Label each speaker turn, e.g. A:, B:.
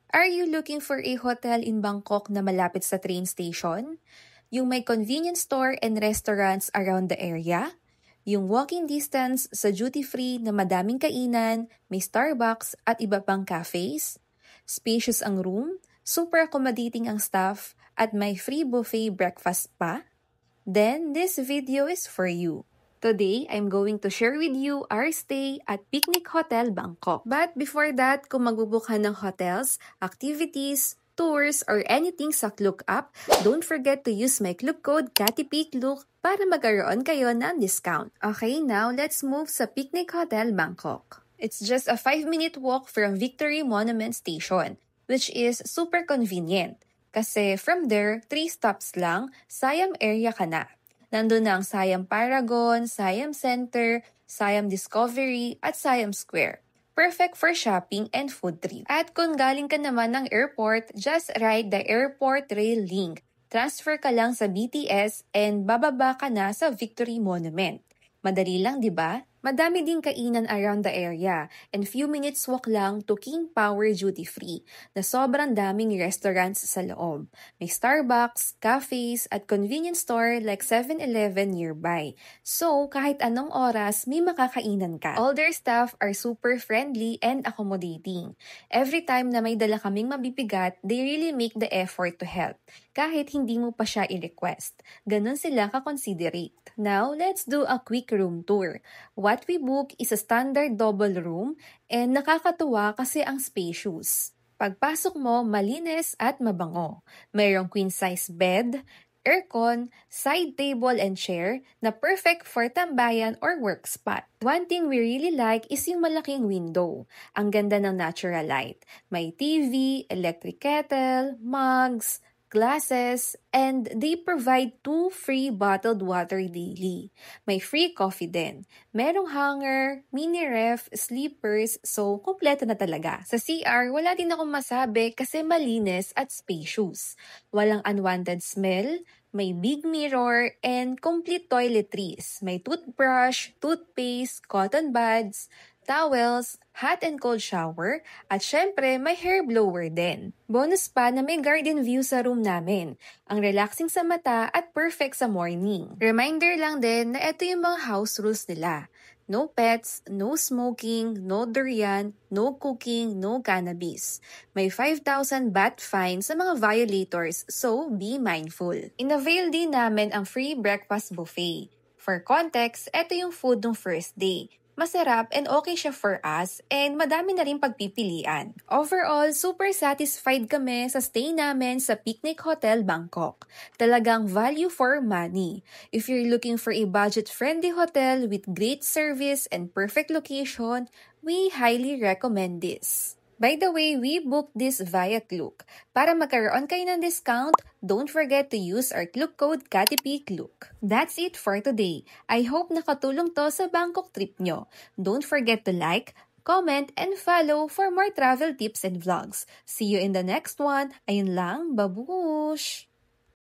A: Are you looking for a hotel in Bangkok na malapit sa train station? Yung may convenience store and restaurants around the area? Yung walking distance sa duty-free na madaming kainan, may Starbucks at iba pang cafes? Spacious ang room, super accommodating ang staff, at may free buffet breakfast pa? Then this video is for you. Today, I'm going to share with you our stay at Picnic Hotel Bangkok. But before that, kung magbubook ka ng hotels, activities, tours, or anything sa Klook app, don't forget to use my Klook code KATIPIKLOOK para magkaroon kayo ng discount. Okay, now let's move sa Picnic Hotel Bangkok. It's just a 5-minute walk from Victory Monument Station, which is super convenient. Kasi from there, 3 stops lang, Siam area ka na. Nandun na ang Siam Paragon, Siam Center, Siam Discovery, at Siam Square. Perfect for shopping and food trip. At kung galing ka naman ng airport, just ride the Airport Rail Link. Transfer ka lang sa BTS and bababa ka na sa Victory Monument. Madali lang, di ba? Madami ding kainan around the area and few minutes walk lang to King Power Duty Free na sobrang daming restaurants sa loob. May Starbucks, cafes at convenience store like 7-Eleven nearby. So kahit anong oras may makakainan ka. All their staff are super friendly and accommodating. Every time na may dala kaming mabibigat, they really make the effort to help. Kahit hindi mo pa siya i-request. Ganun sila ka-considerate. Now, let's do a quick room tour. What we book is a standard double room and nakakatuwa kasi ang spacious. Pagpasok mo, malinis at mabango. Mayroong queen-size bed, aircon, side table and chair na perfect for tambayan or work spot. One thing we really like is yung malaking window. Ang ganda ng natural light. May TV, electric kettle, mugs, glasses, and they provide 2 free bottled water daily. May free coffee din. Merong hanger, mini ref, sleepers, so kompleto na talaga. Sa CR, wala din akong masabi kasi malinis at spacious. Walang unwanted smell, may big mirror, and complete toiletries. May toothbrush, toothpaste, cotton buds, towels, hot and cold shower, at syempre may hair blower din. Bonus pa na may garden view sa room namin. Ang relaxing sa mata at perfect sa morning. Reminder lang din na ito yung mga house rules nila. No pets, no smoking, no durian, no cooking, no cannabis. May 5,000 baht fine sa mga violators, so be mindful. Inavail din namin ang free breakfast buffet. For context, ito yung food ng first day. Masarap and okay siya for us and madami na rin pagpipilian. Overall, super satisfied kami sa stay namin sa Picnic Hotel Bangkok. Talagang value for money. If you're looking for a budget-friendly hotel with great service and perfect location, we highly recommend this. By the way, we booked this via Klook. Para magkaroon kayo ng discount, don't forget to use our Klook code KATIPIKLOOK. That's it for today. I hope nakatulong to sa Bangkok trip nyo. Don't forget to like, comment, and follow for more travel tips and vlogs. See you in the next one. Ayun lang, babush!